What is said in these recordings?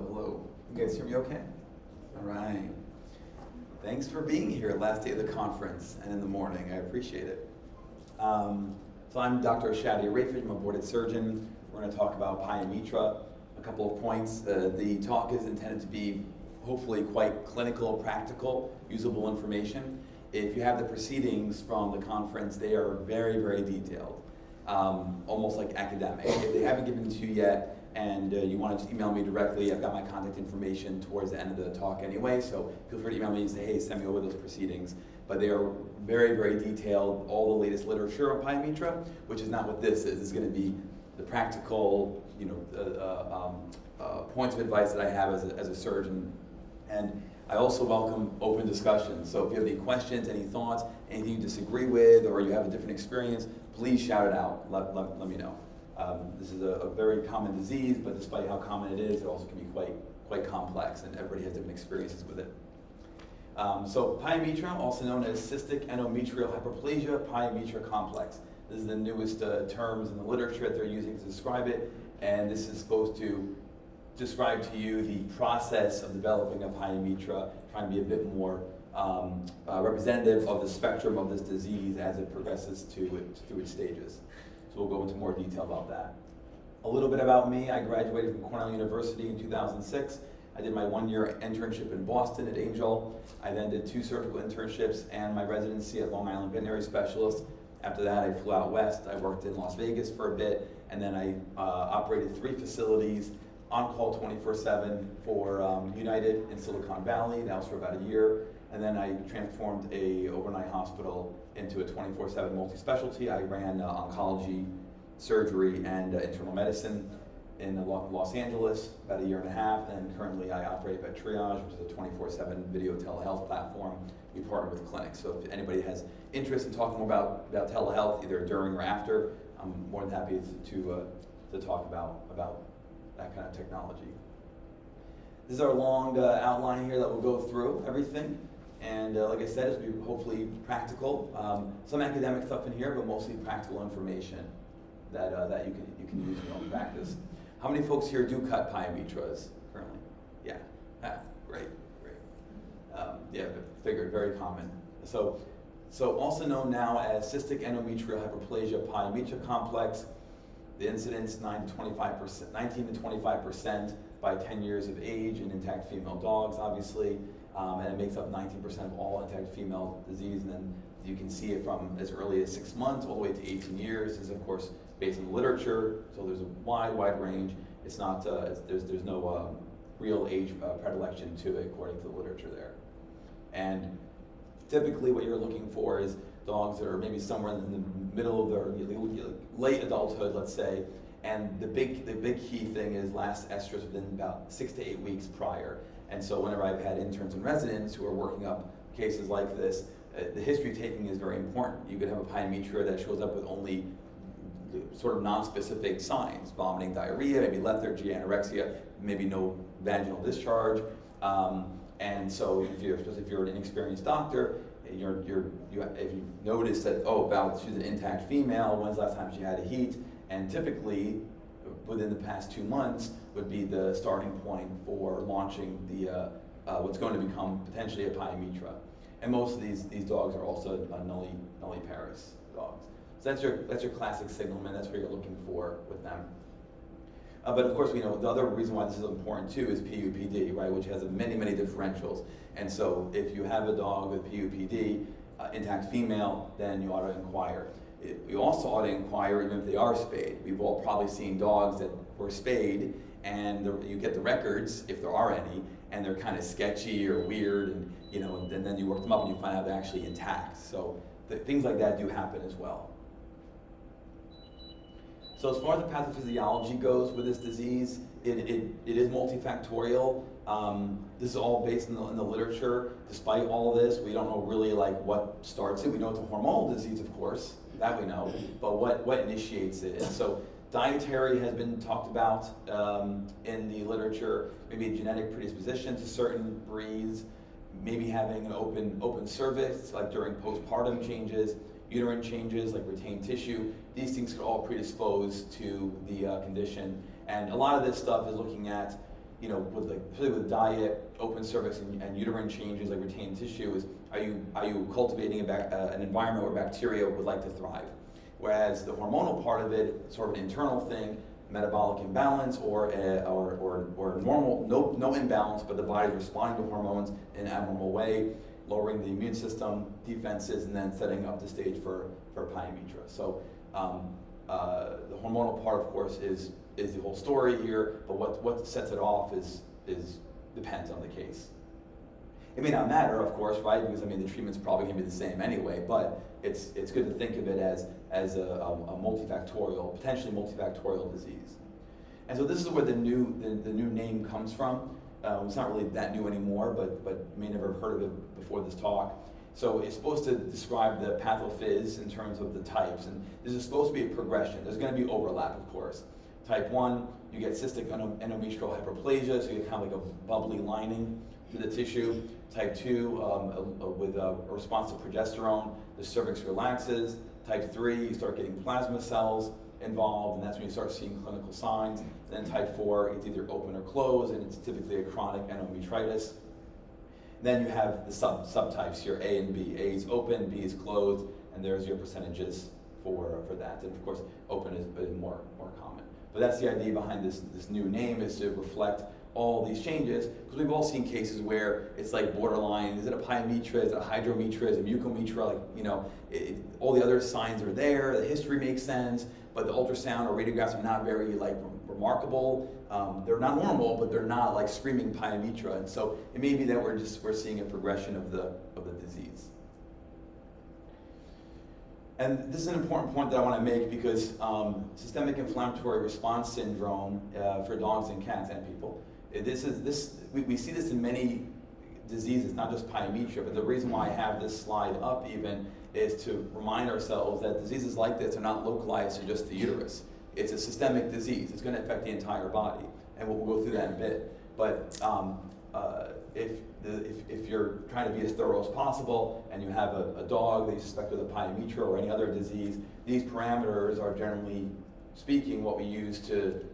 hello. You guys hear me okay? All right. Thanks for being here last day of the conference and in the morning. I appreciate it. So I'm Dr. Shadi Rafid. I'm a boarded surgeon. We're going to talk about Pyometra. A couple of points. The talk is intended to be hopefully quite clinical, practical, usable information. If you have the proceedings from the conference, they are very, very detailed, almost like academic. If they haven't given to you yet, and you want to just email me directly, I've got my contact information towards the end of the talk anyway, so feel free to email me and say, hey, send me over those proceedings. But they are very, very detailed, all the latest literature on Pyometra, which is not what this is. It's going to be the practical, points of advice that I have as a surgeon. And I also welcome open discussion. So if you have any questions, any thoughts, anything you disagree with, or you have a different experience, please shout it out. Let me know. This is a very common disease, but despite how common it is, it also can be quite complex, and everybody has different experiences with it. So Pyometra, also known as cystic endometrial hyperplasia Pyometra complex. This is the newest terms in the literature that they're using to describe it, and this is supposed to describe to you the process of developing a Pyometra, trying to be a bit more representative of the spectrum of this disease as it progresses through its stages. So we'll go into more detail about that. A little bit about me. I graduated from Cornell University in 2006. I did my one-year internship in Boston at Angel. I then did 2 surgical internships and my residency at Long Island Veterinary Specialist. After that, I flew out west. I worked in Las Vegas for a bit, and then I operated 3 facilities on call 24/7 for United in Silicon Valley. That was for about a year. And then I transformed a overnight hospital into a 24/7 multi-specialty. I ran oncology, surgery, and internal medicine in Los Angeles about a year and a half. And currently I operate at Triage, which is a 24/7 video telehealth platform. We partner with clinics. So if anybody has interest in talking more about telehealth, either during or after, I'm more than happy to talk about that kind of technology. This is our long outline here that we'll go through everything. And like I said, it'll be hopefully practical. Some academic stuff in here, but mostly practical information that you can use in your own practice. How many folks here do cut Pyometras currently? Yeah, great. Yeah, figured, very common. So also known now as cystic endometrial hyperplasia Pyometra complex. The incidence 19 to 25% by 10 years of age in intact female dogs, obviously. And it makes up 19% of all intact female disease, and then you can see it from as early as 6 months all the way to 18 years. This is of course based on the literature, so there's a wide range. It's not there's no real age predilection to it according to the literature there. And typically, what you're looking for is dogs that are maybe somewhere in the middle of their late adulthood, let's say. And the big key thing is last estrus within about 6 to 8 weeks prior. And so whenever I've had interns and residents who are working up cases like this, the history taking is very important. You could have a Pyometra that shows up with only sort of non-specific signs, vomiting, diarrhea, maybe lethargy, anorexia, maybe no vaginal discharge. And so especially if you're an inexperienced doctor, if you notice that, she's an intact female, when's the last time she had a heat? And typically, within the past 2 months, would be the starting point for launching the what's going to become potentially a Pyometra. And most of these dogs are also nulliparous dogs. So that's your classic signalman. That's what you're looking for with them. But of course, we know the other reason why this is important too is PUPD, right, which has many differentials. And so if you have a dog with PUPD, intact female, then you ought to inquire. You also ought to inquire even if they are spayed. We've all probably seen dogs that were spayed, and you get the records, if there are any, and they're kind of sketchy or weird, and then you work them up and you find out they're actually intact. So things like that do happen as well. So as far as the pathophysiology goes with this disease, it is multifactorial. This is all based in the literature. Despite all of this, we don't know really what starts it. We know it's a hormonal disease, of course, that we know, but what initiates it? And so dietary has been talked about in the literature, maybe a genetic predisposition to certain breeds, maybe having an open cervix, like during postpartum changes, uterine changes like retained tissue. These things could all predispose to the condition. And a lot of this stuff is looking at you know, with like, particularly with diet, open cervix, and uterine changes like retained tissue, is are you cultivating an environment where bacteria would like to thrive? Whereas the hormonal part of it, sort of an internal thing, metabolic imbalance or normal, no imbalance, but the body's responding to hormones in an abnormal way, lowering the immune system, defenses, and then setting up the stage for pyometra. So the hormonal part, of course, is the whole story here, but what sets it off is depends on the case. It may not matter, of course, right? Because I mean, the treatment's probably going to be the same anyway. But it's good to think of it as a multifactorial, potentially multifactorial disease. And so this is where the new name comes from. It's not really that new anymore, but you may never have heard of it before this talk. So it's supposed to describe the pathophys in terms of the types, and this is supposed to be a progression. There's going to be overlap, of course. Type 1, you get cystic endometrial hyperplasia, so you get kind of like a bubbly lining to the tissue. Type 2, with a response to progesterone, the cervix relaxes. Type 3, you start getting plasma cells involved, and that's when you start seeing clinical signs. And then type 4, it's either open or closed, and it's typically a chronic endometritis. Then you have the subtypes here, A and B. A is open, B is closed, and there's your percentages for that. And of course, open is more common. But that's the idea behind this new name, is to reflect all these changes, because we've all seen cases where it's like borderline, is it a pyometra, is it a hydrometra, is it a mucometra, like, you know, all the other signs are there, the history makes sense, but the ultrasound or radiographs are not very like remarkable. They're not normal, but they're not like screaming pyometra, and so it may be that we're seeing a progression of the disease. And this is an important point that I want to make, because systemic inflammatory response syndrome for dogs and cats and people, we see this in many diseases, not just pyometra, but the reason why I have this slide up even is to remind ourselves that diseases like this are not localized to just the uterus. It's a systemic disease. It's going to affect the entire body, and we'll go through that in a bit. But if you're trying to be as thorough as possible and you have a dog that you suspect with a pyometra or any other disease, these parameters are generally speaking what we use to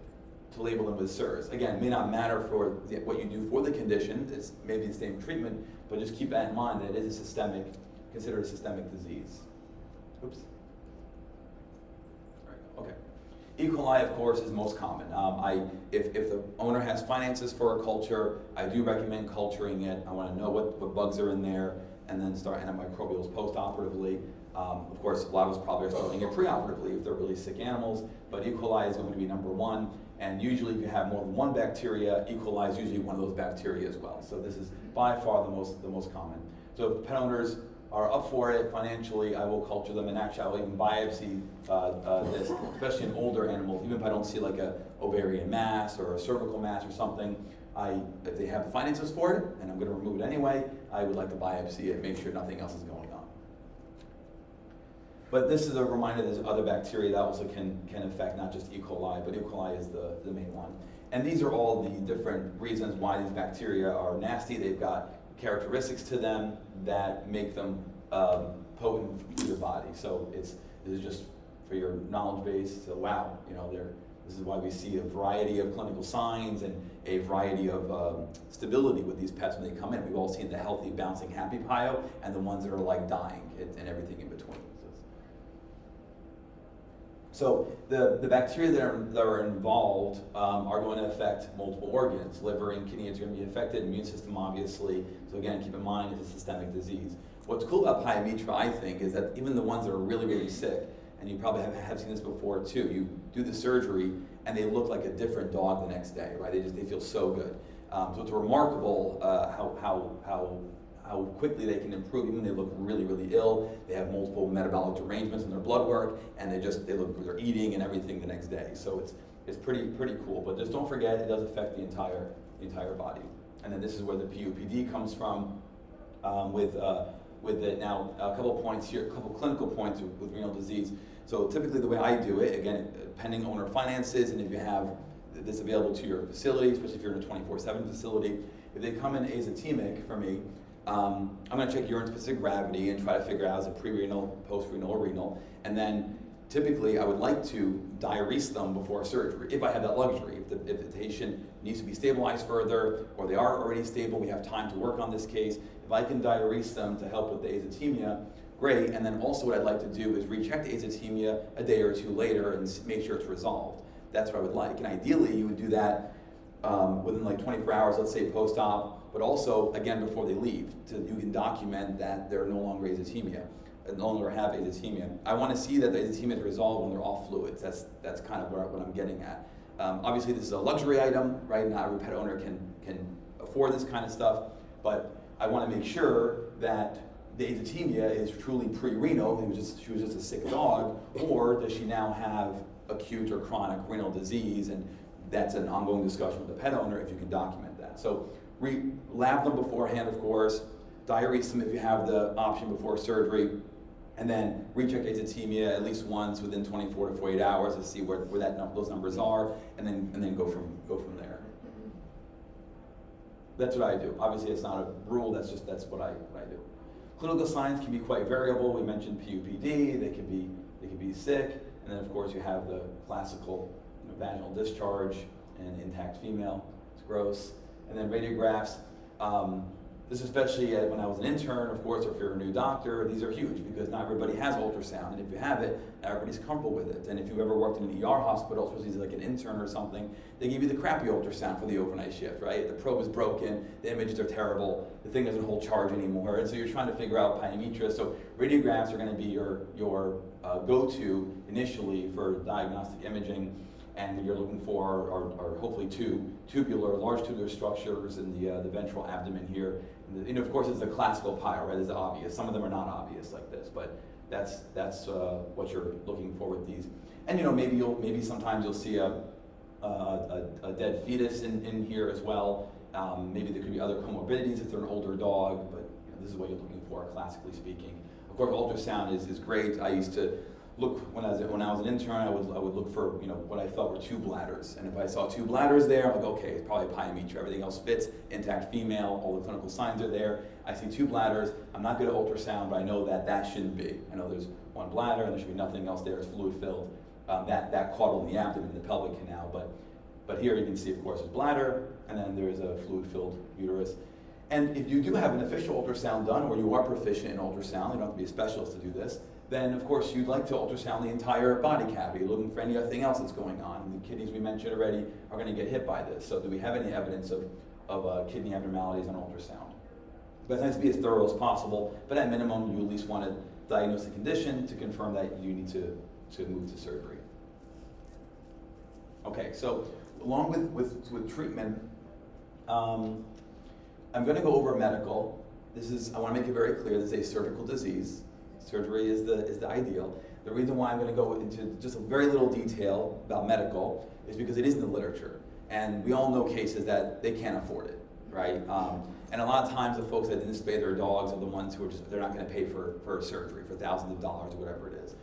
label them with SIRS. Again, it may not matter for what you do for the condition, it's maybe the same treatment, but just keep that in mind that it is considered a systemic disease. Oops. Okay. E. coli, of course, is most common. If the owner has finances for a culture, I do recommend culturing it. I want to know what bugs are in there, and then start antimicrobials post-operatively. Of course, a lot of us probably are starting it pre-operatively if they're really sick animals, but E. coli is going to be number one. And usually if you have more than one bacteria, E. coli is usually one of those bacteria as well. So this is by far the most common. So if pet owners are up for it financially, I will culture them, and actually I will even biopsy this, especially in older animals. Even if I don't see like a ovarian mass or a cervical mass or something, if they have the finances for it, and I'm going to remove it anyway, I would like to biopsy it, make sure nothing else is going on. But this is a reminder there's other bacteria that also can affect not just E. coli, but E. coli is the main one. And these are all the different reasons why these bacteria are nasty. They've got characteristics to them that make them potent to your body. So this is just for your knowledge base. So wow, you know, this is why we see a variety of clinical signs and a variety of stability with these pets when they come in. We've all seen the healthy, bouncing, happy pyo, and the ones that are like dying and everything in between. So the bacteria that are involved are going to affect multiple organs. Liver and kidney is going to be affected, immune system obviously. So again, keep in mind it's a systemic disease. What's cool about pyometra, I think, is that even the ones that are really, really sick, and you probably have seen this before too, you do the surgery and they look like a different dog the next day, right? They feel so good. So it's remarkable how quickly they can improve, even when they look really, really ill. They have multiple metabolic derangements in their blood work, and they're eating and everything the next day. So it's pretty cool. But just don't forget, it does affect the entire body. And then this is where the PUPD comes from, with it. Now, a couple points here, a couple clinical points with renal disease. So typically the way I do it, again, pending owner finances, and if you have this available to your facility, especially if you're in a 24/7 facility, if they come in azotemic for me, I'm going to check urine-specific gravity and try to figure out is it pre-renal, post-renal, or renal. And then typically I would like to diurese them before surgery, if I have that luxury. If the patient needs to be stabilized further, or they are already stable, we have time to work on this case. If I can diurese them to help with the azotemia, great. And then also what I'd like to do is recheck the azotemia a day or two later and make sure it's resolved. That's what I would like. And ideally, you would do that within like 24 hours, let's say post-op, but also, again, before they leave. You can document that they're no longer azotemia, no longer have azotemia. I want to see that the azotemia is resolved when they're off fluids. That's kind of what I'm getting at. Obviously, this is a luxury item, right? Not every pet owner can afford this kind of stuff, but I want to make sure that the azotemia is truly pre-renal, she was just a sick dog, or does she now have acute or chronic renal disease? And that's an ongoing discussion with the pet owner if you can document that. So lab them beforehand, of course, diurese them if you have the option before surgery, and then recheck azotemia at least once within 24 to 48 hours to see where those numbers are, and then go from there. That's what I do. Obviously, it's not a rule. That's what I do. Clinical signs can be quite variable. We mentioned PUPD. They can be sick, and then of course you have the classical vaginal discharge and intact female. It's gross. And then radiographs. This especially when I was an intern, of course, or if you're a new doctor, these are huge because not everybody has ultrasound, and if you have it, not everybody's comfortable with it. And if you've ever worked in an ER hospital, especially like an intern or something, they give you the crappy ultrasound for the overnight shift, right? The probe is broken, the images are terrible, the thing doesn't hold charge anymore, and so you're trying to figure out Pyometra. So radiographs are going to be your go-to initially for diagnostic imaging. And what you're looking for are hopefully large tubular structures in the ventral abdomen here. And of course, it's the classical pile, right? It's obvious. Some of them are not obvious like this, but that's what you're looking for with these. And maybe sometimes you'll see a dead fetus in here as well. Maybe there could be other comorbidities if they're an older dog, but this is what you're looking for, classically speaking. Of course, ultrasound is great. I used to look when I was an intern. I would look for what I felt were two bladders, and if I saw two bladders there, I'm like, okay, it's probably Pyometra. Everything else fits, intact female, all the clinical signs are there. I see two bladders. I'm not good at ultrasound, but I know that shouldn't be. I know there's one bladder, and there should be nothing else there. It's fluid filled. That caudal in the abdomen, the pelvic canal, but here you can see, of course, there's bladder, and then there's a fluid filled uterus. And if you do have an official ultrasound done, or you are proficient in ultrasound, you don't have to be a specialist to do this, then of course you'd like to ultrasound the entire body cavity, looking for anything else that's going on. And the kidneys we mentioned already are going to get hit by this. So do we have any evidence of kidney abnormalities on ultrasound? But it has to be as thorough as possible, but at minimum you at least want to diagnose the condition to confirm that you need to move to surgery. Okay, so along with treatment, I'm going to go over medical. I want to make it very clear, this is a surgical disease. Surgery is the ideal. The reason why I'm going to go into just a very little detail about medical is because it is in the literature. And we all know cases that they can't afford it, right? And a lot of times the folks that didn't spay their dogs are the ones who they're not going to pay for surgery, for thousands of dollars or whatever it is.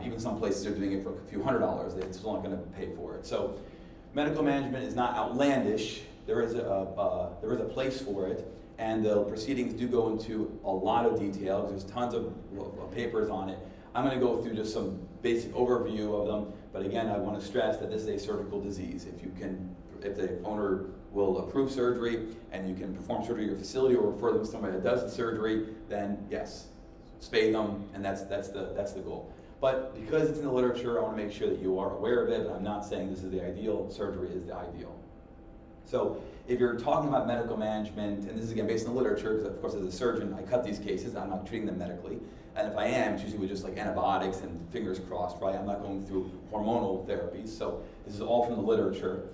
Even some places are doing it for a few $100s, they're still not going to pay for it. So medical management is not outlandish. There is a place for it. And the proceedings do go into a lot of detail. There's tons of papers on it. I'm going to go through just some basic overview of them. But again, I want to stress that this is a surgical disease. If the owner will approve surgery and you can perform surgery at your facility or refer them to somebody that does the surgery, then yes, spay them, and that's the goal. But because it's in the literature, I want to make sure that you are aware of it. But I'm not saying this is the ideal. Surgery is the ideal. So if you're talking about medical management, and this is again based on the literature, because of course as a surgeon, I cut these cases, I'm not treating them medically. And if I am, it's usually with just like antibiotics and fingers crossed, right? I'm not going through hormonal therapies. So this is all from the literature.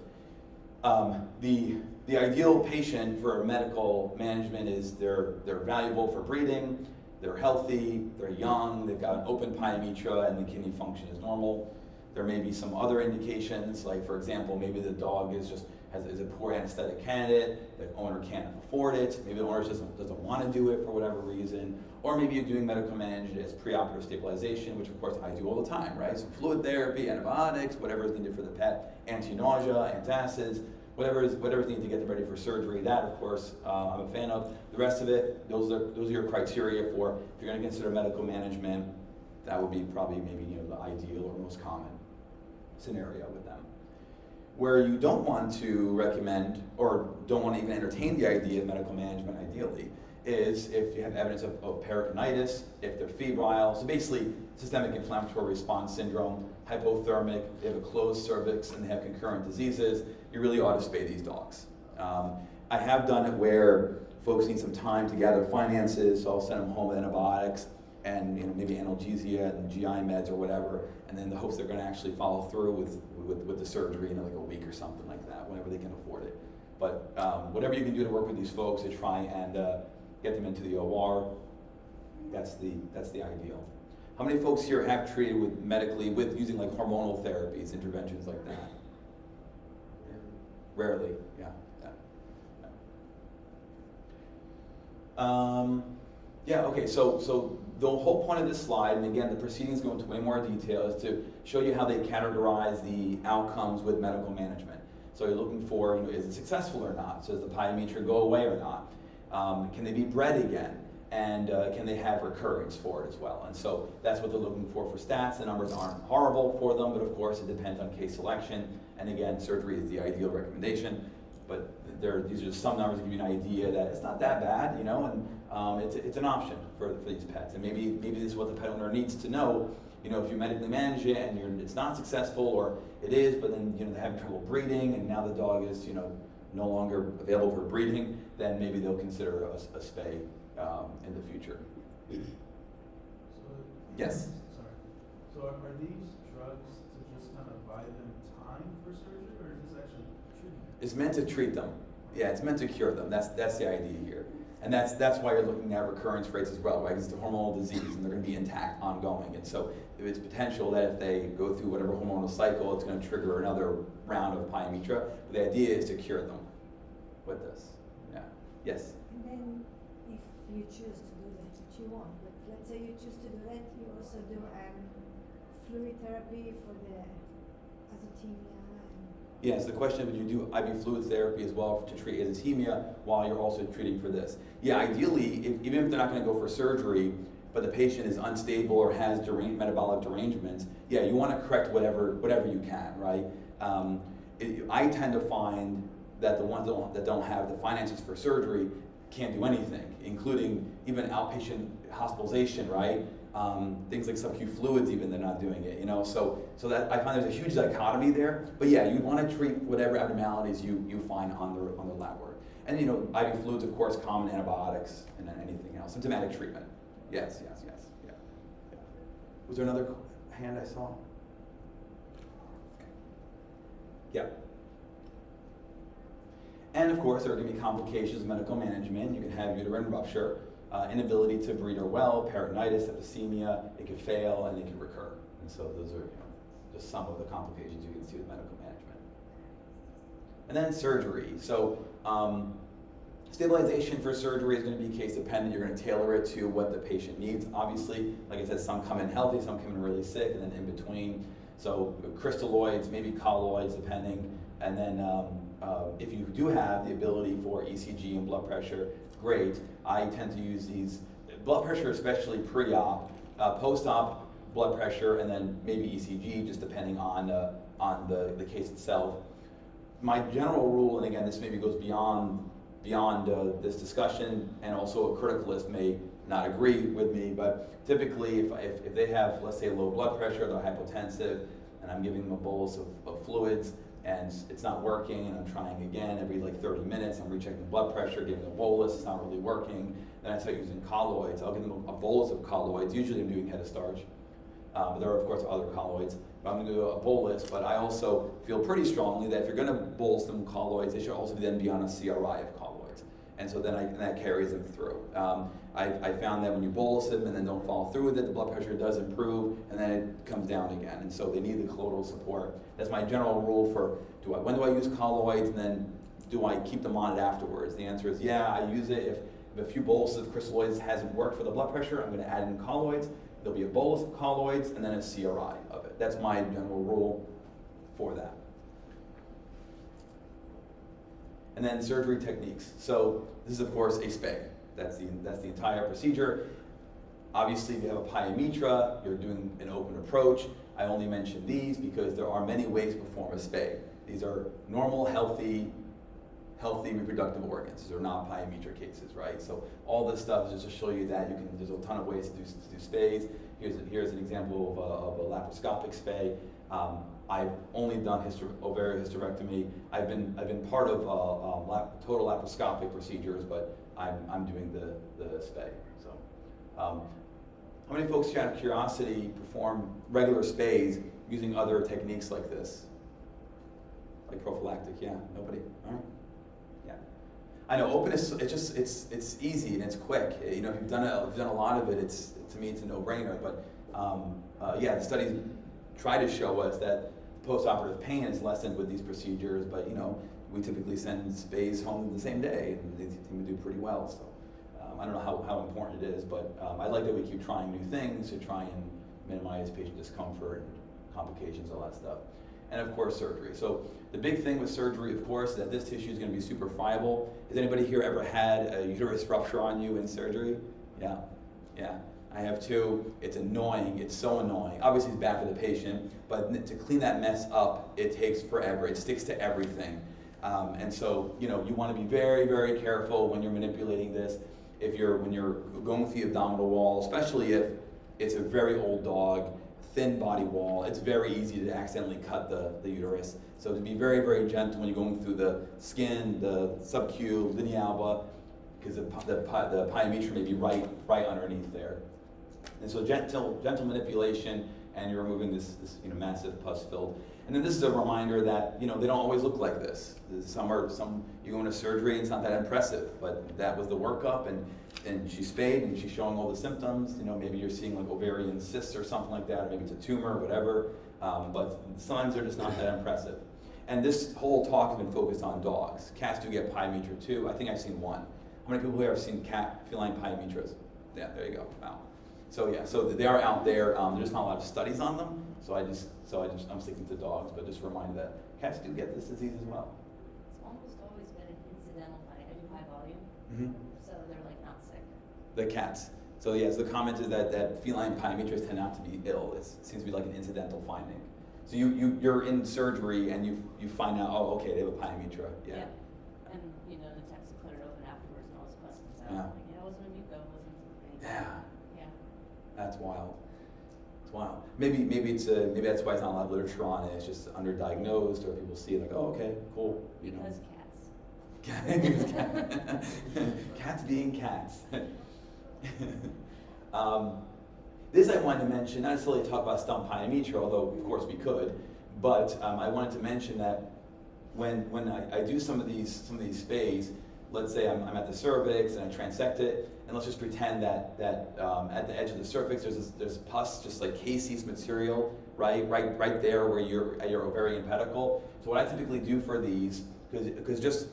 The ideal patient for medical management is they're valuable for breeding, they're healthy, they're young, they've got an open pyometra, and the kidney function is normal. There may be some other indications, like for example, maybe the dog is a poor anesthetic candidate, the owner can't afford it, maybe the owner doesn't want to do it for whatever reason, or maybe you're doing medical management as pre-operative stabilization, which of course I do all the time, right? So fluid therapy, antibiotics, whatever is needed for the pet, anti-nausea, antacids, whatever is needed to get them ready for surgery. That, of course, I'm a fan of. The rest of it, those are your criteria for if you're going to consider medical management. That would be probably maybe the ideal or most common scenario with them. Where you don't want to recommend or don't want to even entertain the idea of medical management ideally is if you have evidence of peritonitis, if they're febrile, so basically systemic inflammatory response syndrome, hypothermic, they have a closed cervix and they have concurrent diseases, you really ought to spay these dogs. I have done it where folks need some time to gather finances, so I'll send them home with antibiotics and maybe analgesia and GI meds or whatever, and then the hopes they're going to actually follow through with the surgery in like a week or something like that, whenever they can afford it. But whatever you can do to work with these folks to try and get them into the OR, that's the ideal. How many folks here have treated with using like hormonal therapies, interventions like that? Rarely, yeah. Okay, so the whole point of this slide, and again, the proceedings go into way more detail, is to show you how they categorize the outcomes with medical management. So you're looking for, is it successful or not? So does the Pyometra go away or not? Can they be bred again? And can they have recurrence for it as well? And so that's what they're looking for stats. The numbers aren't horrible for them, but of course it depends on case selection. And again, surgery is the ideal recommendation. But these are just some numbers to give you an idea that it's not that bad, and it's an option for these pets. And maybe this is what the pet owner needs to know. If you medically manage it and it's not successful, or it is, but then they're having trouble breeding, and now the dog is no longer available for breeding, then maybe they'll consider a spay in the future. Yes. Sorry. So are these drugs to just kind of buy them time for surgery, or is this actually treatment? It's meant to treat them. Yeah, it's meant to cure them. That's the idea here. And that's why you're looking at recurrence rates as well, right? Because it's a hormonal disease and they're going to be intact ongoing. And so it's potential that if they go through whatever hormonal cycle, it's going to trigger another round of Pyometra. But the idea is to cure them with this. Yeah. Yes? And then if you choose to do that, which you want, but let's say you choose to do that, you also do fluid therapy for the azotemia. Yes, the question is, would you do IV fluid therapy as well to treat azotemia while you're also treating for this? Yeah, ideally, even if they're not going to go for surgery, but the patient is unstable or has metabolic derangements, yeah, you want to correct whatever you can, right? I tend to find that the ones that don't have the finances for surgery can't do anything, including even outpatient hospitalization, right? Things like sub-Q fluids, even they're not doing it, So that I find there's a huge dichotomy there. But yeah, you want to treat whatever abnormalities you find on the lab work. And IV fluids, of course, common antibiotics, and then anything else. Symptomatic treatment. Yes. Yeah. Was there another hand I saw? Okay. Yeah. And of course, there are going to be complications of medical management. You can have uterine rupture, inability to breed or well, peritonitis, septicemia, it could fail, and it could recur. And so those are just some of the complications you can see with medical management. And then surgery. So stabilization for surgery is going to be case dependent. You're going to tailor it to what the patient needs. Obviously, like I said, some come in healthy, some come in really sick, and then in between. So crystalloids, maybe colloids, depending. And then if you do have the ability for ECG and blood pressure, great. I tend to use these, blood pressure especially pre-op, post-op blood pressure, and then maybe ECG, just depending on the case itself. My general rule, and again, this maybe goes beyond this discussion, and also a criticalist may not agree with me, but typically if they have, let's say, low blood pressure, they're hypotensive, and I'm giving them a bolus of fluids, and it's not working, and I'm trying again every like 30 minutes, I'm rechecking blood pressure, giving a bolus, it's not really working, then I start using colloids. I'll give them a bolus of colloids, usually I'm doing head of starch, but there are of course other colloids, but I'm going to do a bolus, but I also feel pretty strongly that if you're going to bolus them colloids, they should also then be on a CRI of colloids, and so then that carries them through. I found that when you bolus them and then don't follow through with it, the blood pressure does improve, and then it comes down again. And so they need the colloidal support. That's my general rule for when do I use colloids, and then do I keep them on it afterwards? The answer is yeah, I use it. If a few boluses of crystalloids hasn't worked for the blood pressure, I'm going to add in colloids. There'll be a bolus of colloids and then a CRI of it. That's my general rule for that. And then surgery techniques. So this is of course a spay. That's the entire procedure. Obviously, if you have a Pyometra, you're doing an open approach. I only mention these because there are many ways to perform a spay. These are normal, healthy reproductive organs. These are not Pyometra cases, right? So all this stuff is just to show you that there's a ton of ways to do spays. Here's an example of a laparoscopic spay. I've only done ovariohysterectomy. I've been part of total laparoscopic procedures, but I'm doing the spay. So, how many folks, out of curiosity, perform regular spays using other techniques like this, like prophylactic? Yeah, nobody. All right. Yeah, I know. Openness. It's easy and it's quick. You know, if you've done a lot of it, to me it's a no-brainer. But yeah, the studies try to show us that post-operative pain is lessened with these procedures, but you know, we typically send spays home the same day, and they seem to do pretty well. So I don't know how important it is, but I like that we keep trying new things to try and minimize patient discomfort and complications, all that stuff. And of course, surgery. So the big thing with surgery, of course, is that this tissue is going to be super friable. Has anybody here ever had a uterus rupture on you in surgery? Yeah, yeah. I have two. It's annoying. It's so annoying. Obviously, it's bad for the patient, but to clean that mess up, it takes forever. It sticks to everything. And so, you know, you want to be very, very careful when you're manipulating this. When you're going through the abdominal wall, especially if it's a very old dog, thin body wall, it's very easy to accidentally cut the uterus. So to be very, very gentle when you're going through the skin, the subcu, linea alba, because the pyometra may be right underneath there. And so gentle manipulation, and you're removing this massive pus filled. And then this is a reminder that they don't always look like this. Some you go into surgery and it's not that impressive, but that was the workup, and she's spayed and she's showing all the symptoms. Maybe you're seeing like ovarian cysts or something like that, or maybe it's a tumor, whatever. But signs are just not that impressive. And this whole talk has been focused on dogs. Cats do get pyometra too. I think I've seen one. How many people here have seen feline pyometras? Yeah, there you go. Wow. So yeah, so they are out there. There's just not a lot of studies on them. I'm sticking to dogs, but just a reminder that cats do get this disease as well. It's almost always been an incidental finding. I do high volume, so they're like not sick. The cats. So yes, the comment is that feline pyometras tend not to be ill. It seems to be like an incidental finding. So you're in surgery and you find out, oh, okay, they have a pyometra. Yeah. And the techs have cut it open afterwards and all this pus comes out. Yeah. Like, it wasn't a muco, it wasn't anything. Yeah. Yeah. That's wild. It's wild. Maybe that's why it's not a lot of literature on it. It's just underdiagnosed, or people see it like, oh, okay, cool. Because cats. Cats being cats. This I wanted to mention, not necessarily talk about stump pyometra, although of course we could, but I wanted to mention that when I do some of these spays, let's say I'm at the cervix and I transect it, and let's just pretend that at the edge of the cervix there's pus, just like caseous material, right there where you're at your ovarian pedicle. So what I typically do for these, because just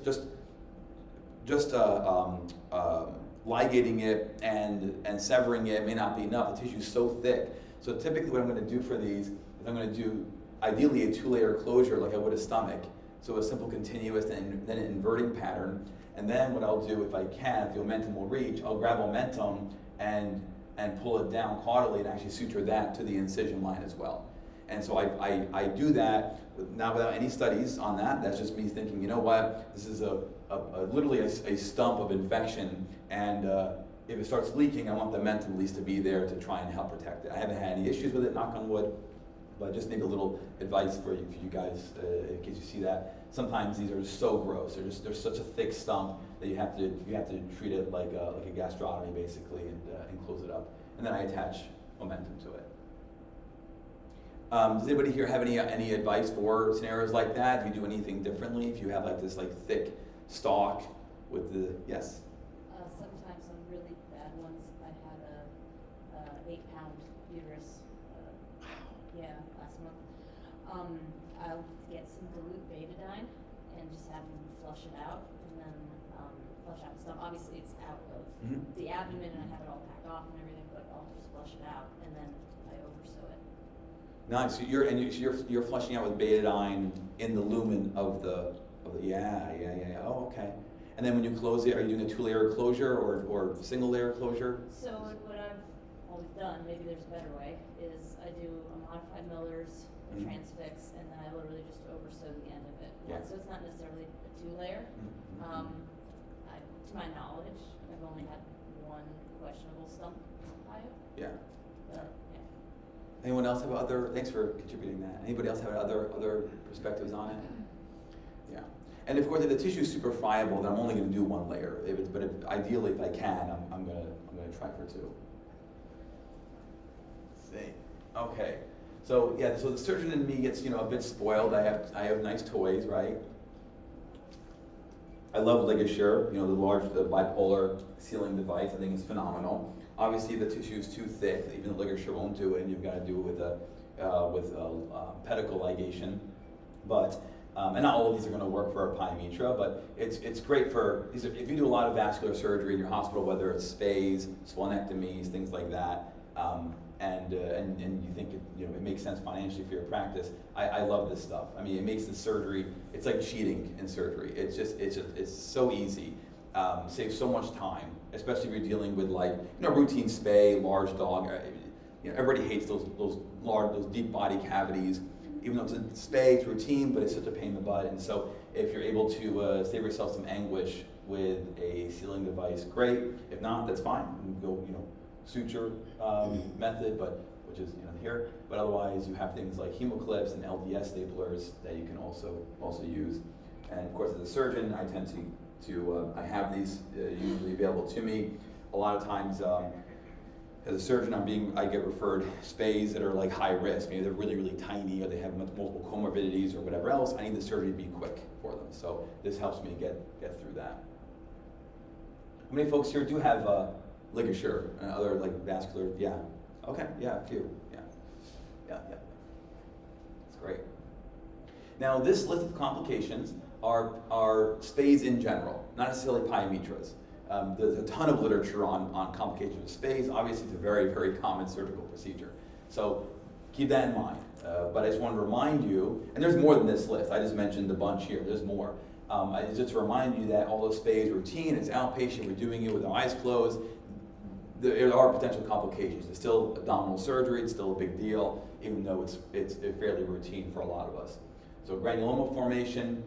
ligating it and severing it may not be enough. The tissue's so thick. So typically what I'm going to do for these is I'm going to do ideally a 2-layer closure like I would a stomach. So a simple continuous, then an inverting pattern. And then what I'll do, if I can, if the omentum will reach, I'll grab omentum and pull it down caudally and actually suture that to the incision line as well. And so I do that not without any studies on that. That's just me thinking, you know what, this is literally a stump of infection, and if it starts leaking, I want the omentum at least to be there to try and help protect it. I haven't had any issues with it, knock on wood, but just maybe a little advice for you guys in case you see that. Sometimes these are so gross. They're such a thick stump that you have to treat it like a gastrotomy basically, and close it up. And then I attach omentum to it. Does anybody here have any advice for scenarios like that? Do you do anything differently if you have like this thick stalk with the yes? Sometimes some really bad ones. I had a 8-pound uterus. Last month. I'll get some dilute betadine and just have them flush it out, and then flush out the stump. Obviously, it's out of the abdomen, and I have it all packed off and everything, but I'll just flush it out, and then I oversew it. Nice. So you're flushing out with betadine in the lumen of the yeah. Oh, okay. And then when you close it, are you doing a 2-layer closure or single-layer closure? So what I've always done, maybe there's a better way, is I do a modified Miller's transfix, and then I literally just oversew the end of it. Yeah. So it's not necessarily a two-layer. Mhm. To my knowledge, I've only had one questionable stump biop. Yeah. But, yeah. Anyone else have other, thanks for contributing that. Anybody else have other perspectives on it? Yeah. And of course, if the tissue is super friable, then I'm only going to do one layer. Ideally, if I can, I'm going to try for two. Let's see. Okay. So yeah, so the surgeon in me gets, a bit spoiled. I have nice toys, right? I love ligature, the bipolar sealing device. I think it's phenomenal. Obviously, the tissue is too thick. Even the ligature won't do it, and you've got to do it with pedicle ligation. But and not all of these are going to work for a Pyometra, but it's great for these. If you do a lot of vascular surgery in your hospital, whether it's spays, splenectomies, things like that, and you think it makes sense financially for your practice, I love this stuff. I mean, it makes the surgery. It's like cheating in surgery. It's so easy. Saves so much time, especially if you're dealing with routine spay, large dog. Everybody hates those deep body cavities. Even though it's a spay, it's routine, but it's such a pain in the butt. And so if you're able to save yourself some anguish with a sealing device, great. If not, that's fine. You can go, suture method, which is here. But otherwise, you have things like hemoclips and LDS staplers that you can also use. And of course, as a surgeon, I tend to I have these usually available to me. A lot of times, as a surgeon, I get referred spays that are like high risk. Maybe they're really, really tiny, or they have multiple comorbidities or whatever else. I need the surgery to be quick for them. So this helps me get through that. How many folks here do have ligature and other vascular? Yeah. Okay. Yeah. A few. Yeah. That's great. Now this list of complications are spays in general, not necessarily Pyometras. There's a ton of literature on complications with spays. Obviously, it's a very, very common surgical procedure. So keep that in mind. But I just want to remind you, and there's more than this list. I just mentioned a bunch here. There's more. Just to remind you that all those spays are routine. It's outpatient. We're doing it with our eyes closed. There are potential complications. It's still abdominal surgery. It's still a big deal, even though it's fairly routine for a lot of us. So granuloma formation,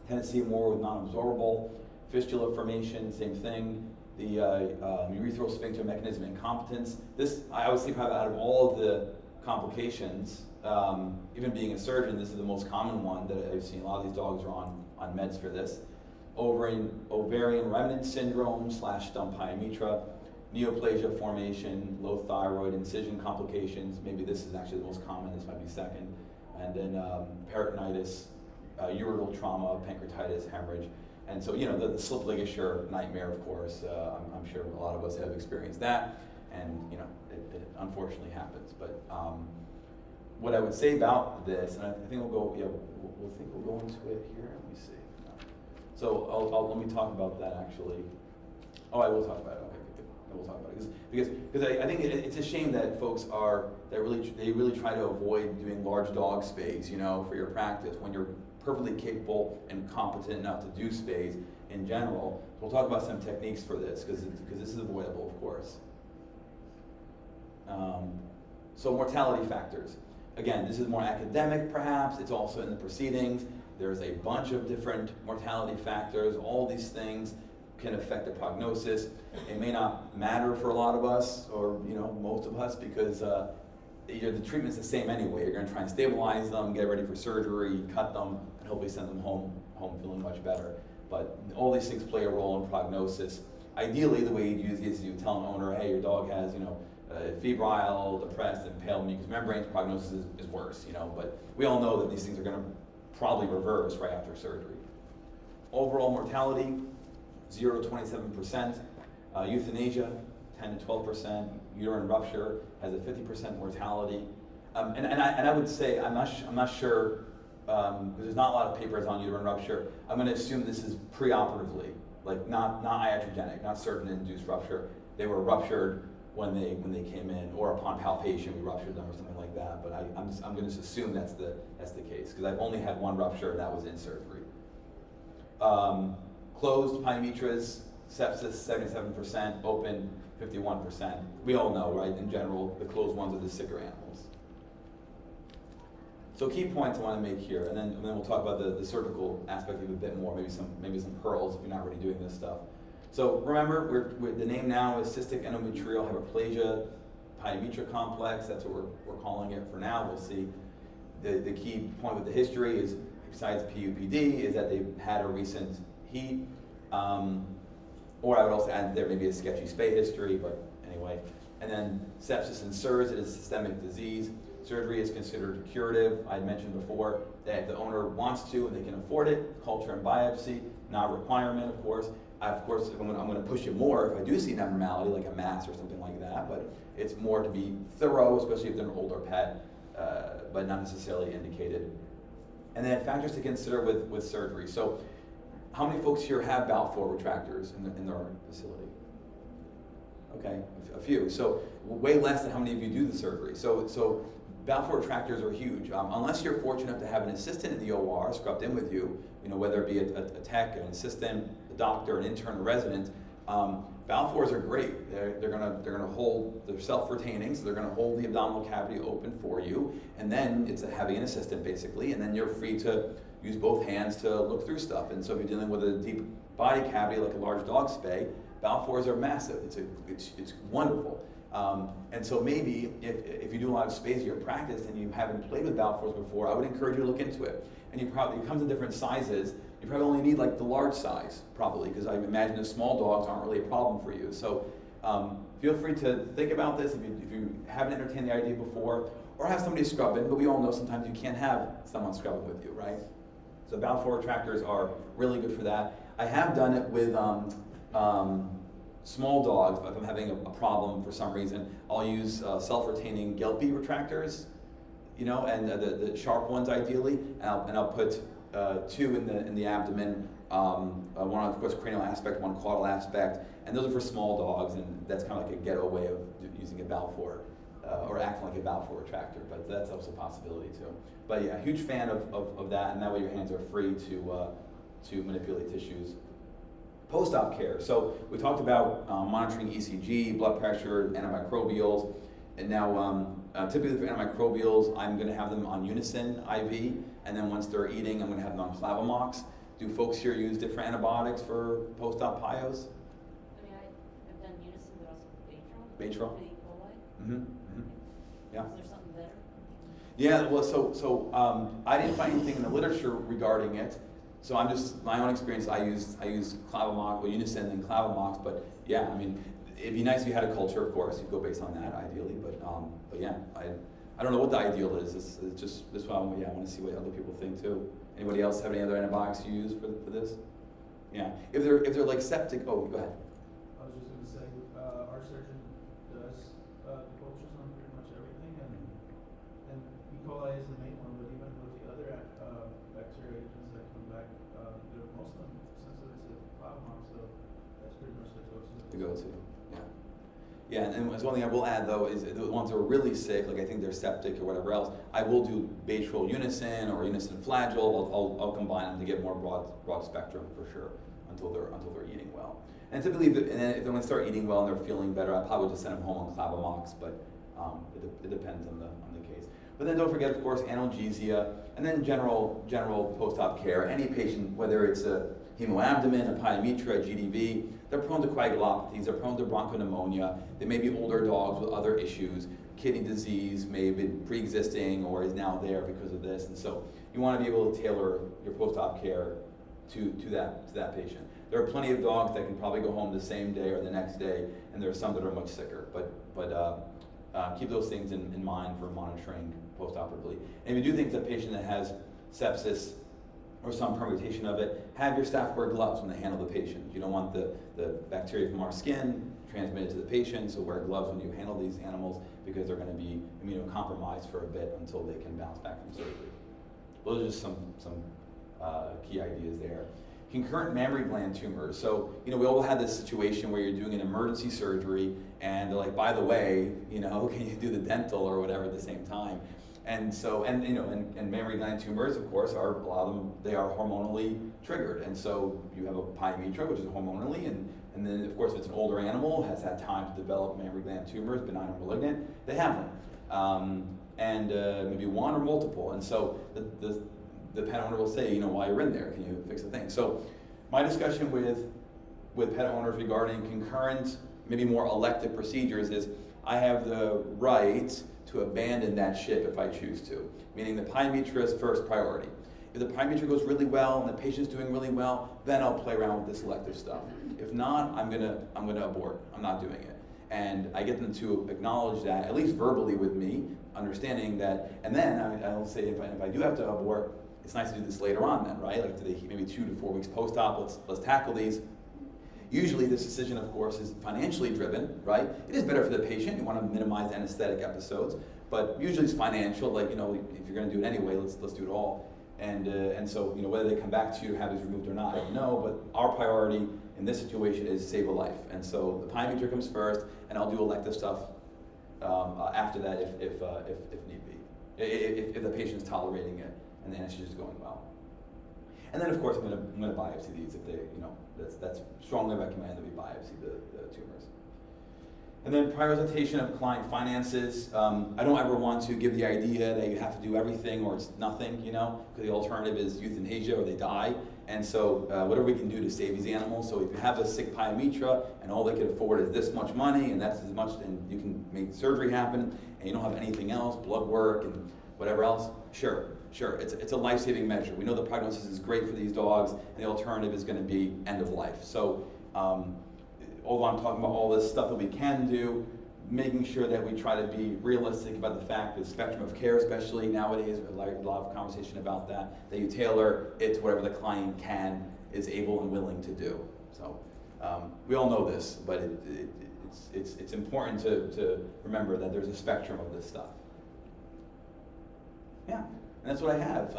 tend to see more with non-absorbable. Fistula formation, same thing. The urethral sphincter mechanism incompetence. This, I always think, out of all of the complications, even being a surgeon, this is the most common one that I've seen. A lot of these dogs are on meds for this. Ovarian remnant syndrome / stump pyometra, neoplasia formation, low thyroid, incision complications. Maybe this is actually the most common. This might be second. And then peritonitis, ureteral trauma, pancreatitis, hemorrhage. And so, the slip ligature nightmare, of course, I'm sure a lot of us have experienced that, and, it unfortunately happens. But what I would say about this, and I think we'll go into it here. Let me see. So let me talk about that actually. Oh, I will talk about it. Okay, good. I will talk about it because I think it's a shame that folks really try to avoid doing large dog spays, for your practice when you're perfectly capable and competent enough to do spays in general. We'll talk about some techniques for this because this is avoidable, of course. So mortality factors. Again, this is more academic perhaps. It's also in the proceedings. There's a bunch of different mortality factors. All these things can affect the prognosis. It may not matter for a lot of us or most of us because the treatment's the same anyway. You're going to try and stabilize them, get ready for surgery, cut them, and hopefully send them home feeling much better. But all these things play a role in prognosis. Ideally, the way you'd use these is you tell an owner, hey, your dog has, febrile, depressed, and pale mucous membranes. Prognosis is worse, But we all know that these things are going to probably reverse right after surgery. Overall mortality, 0 to 27%. Euthanasia, 10 to 12%. Uterine rupture has a 50% mortality. And I would say, I'm not sure, because there's not a lot of papers on uterine rupture. I'm going to assume this is pre-operatively, not iatrogenic, not surgeon-induced rupture. They were ruptured when they came in, or upon palpation we ruptured them or something like that. But I'm going to assume that's the case because I've only had one rupture and that was in surgery. Closed pyometras, sepsis 77%, open 51%. We all know, right? In general, the closed ones are the sicker animals. So key points I want to make here, and then we'll talk about the surgical aspect of it a bit more, maybe some pearls if you're not already doing this stuff. So remember, the name now is cystic endometrial hyperplasia Pyometra complex. That's what we're calling it for now. We'll see. The key point with the history is, besides PUPD, is that they've had a recent heat, or I would also add there may be a sketchy spay history, but anyway. And then sepsis and SIRS, it is systemic disease. Surgery is considered curative. I had mentioned before that if the owner wants to and they can afford it, culture and biopsy, not a requirement, of course. Of course, I'm going to push it more if I do see an abnormality like a mass or something like that, but it's more to be thorough, especially if they're an older pet, but not necessarily indicated. And then factors to consider with surgery. So how many folks here have Balfour retractors in their facility? Okay, a few. So way less than how many of you do the surgery. So Balfour retractors are huge. Unless you're fortunate enough to have an assistant in the OR scrubbed in with you, whether it be a tech, an assistant, a doctor, an intern, a resident, Balfours are great. They're gonna hold, they're self-retaining, so they're gonna hold the abdominal cavity open for you, and then it's having an assistant basically, and then you're free to use both hands to look through stuff. And so if you're dealing with a deep body cavity like a large dog spay, Balfours are massive. It's wonderful. And so maybe if you do a lot of space in your practice and you haven't played with Balfours before, I would encourage you to look into it. And it comes in different sizes. You probably only need like the large size, probably, because I imagine the small dogs aren't really a problem for you. So feel free to think about this if you haven't entertained the idea before, or have somebody scrub in, but we all know sometimes you can't have someone scrubbing with you, right? So Balfour retractors are really good for that. I have done it with small dogs. If I'm having a problem for some reason, I'll use self-retaining Gelpi retractors, and the sharp ones ideally, and I'll put two in the abdomen, one of course cranial aspect, one caudal aspect, and those are for small dogs, and that's kind of like a ghetto way of using a Balfour, or acting like a Balfour retractor, but that's also a possibility too. But yeah, huge fan of that, and that way your hands are free to manipulate tissues. Post-op care. So we talked about monitoring ECG, blood pressure, antimicrobials, and now typically for antimicrobials, I'm going to have them on Unison IV, and then once they're eating, I'm going to have them on Clavamox. Do folks here use different antibiotics for post-op pyos? I mean, I've done Unison, but also Ventral. Ventral? For E. coli. Mm-hmm. Mm-hmm. Yeah. Is there something better? Yeah, well, so I didn't find anything in the literature regarding it. So I'm just, my own experience, I use Clavamox, or Unison and Clavamox, but yeah, I mean, it'd be nice if you had a culture, of course, you'd go based on that ideally, but yeah, I don't know what the ideal is. It's just, this one, I want to see what other people think too. Anybody else have any other antibiotics you use for this? Yeah, if they're like septic, oh, go ahead. I was just gonna say, our surgeon does cultures on pretty much everything, and E. coli is the main one, but even with the other bacteria agents that come back, most of them sensitive to Clavamox, so that's pretty much the To go to, yeah. Yeah, and there's one thing I will add though is the ones who are really sick, like I think they're septic or whatever else, I will do Ventral Unison or Unison Flagyl. I'll combine them to get more broad spectrum for sure until they're eating well. And typically, if they're going to start eating well and they're feeling better, I probably just send them home on Clavamox, but it depends on the case. But then don't forget, of course, analgesia, and then general post-op care. Any patient, whether it's a hemoabdomen, a pyometra, a GDV, they're prone to coagulopathies, they're prone to bronchopneumonia, they may be older dogs with other issues, kidney disease may have been pre-existing or is now there because of this, and so you want to be able to tailor your post-op care to that patient. There are plenty of dogs that can probably go home the same day or the next day, and there are some that are much sicker, but keep those things in mind for monitoring post-operatively. And if you do think it's a patient that has sepsis or some permutation of it, have your staff wear gloves when they handle the patient. You don't want the bacteria from our skin transmitted to the patient, so wear gloves when you handle these animals because they're going to be immunocompromised for a bit until they can bounce back from surgery. Those are just some key ideas there. Concurrent mammary gland tumors. So, we all had this situation where you're doing an emergency surgery and they're like, by the way, can you do the dental or whatever at the same time? And so, and mammary gland tumors, of course, a lot of them, they are hormonally triggered. And so you have a pyometra, which is hormonally, and then, of course, if it's an older animal, has had time to develop mammary gland tumors, benign or malignant, they have them. and maybe one or multiple. And so the pet owner will say, while you're in there, can you fix the thing? So my discussion with pet owners regarding concurrent, maybe more elective procedures is I have the right to abandon that ship if I choose to, meaning the Pyometra is first priority. If the Pyometra goes really well and the patient's doing really well, then I'll play around with the selective stuff. If not, I'm gonna abort. I'm not doing it. And I get them to acknowledge that, at least verbally with me, understanding that, and then I'll say if I do have to abort, it's nice to do this later on then, right? Like maybe 2 to 4 weeks post-op, let's tackle these. Usually this decision, of course, is financially driven, right? It is better for the patient. You want to minimize anesthetic episodes, but usually it's financial. Like, if you're going to do it anyway, let's do it all. And so, whether they come back to you to have these removed or not, I don't know. But our priority in this situation is save a life. And so the Pyometra comes first, and I'll do elective stuff after that if need be, if the patient's tolerating it and the anesthesia is going well. And then, of course, I'm going to biopsy these if they, that's strongly recommended that we biopsy the tumors. And then prioritization of client finances. I don't ever want to give the idea that you have to do everything or it's nothing, because the alternative is euthanasia or they die. And so whatever we can do to save these animals. So if you have a sick Pyometra and all they can afford is this much money and that's as much, and you can make surgery happen and you don't have anything else, blood work and whatever else, sure. It's a life-saving measure. We know the prognosis is great for these dogs, and the alternative is going to be end of life. So, although I'm talking about all this stuff that we can do, making sure that we try to be realistic about the fact that spectrum of care, especially nowadays, a lot of conversation about that you tailor it to whatever the client is able and willing to do. So, we all know this, but it's important to remember that there's a spectrum of this stuff. Yeah. And that's what I have.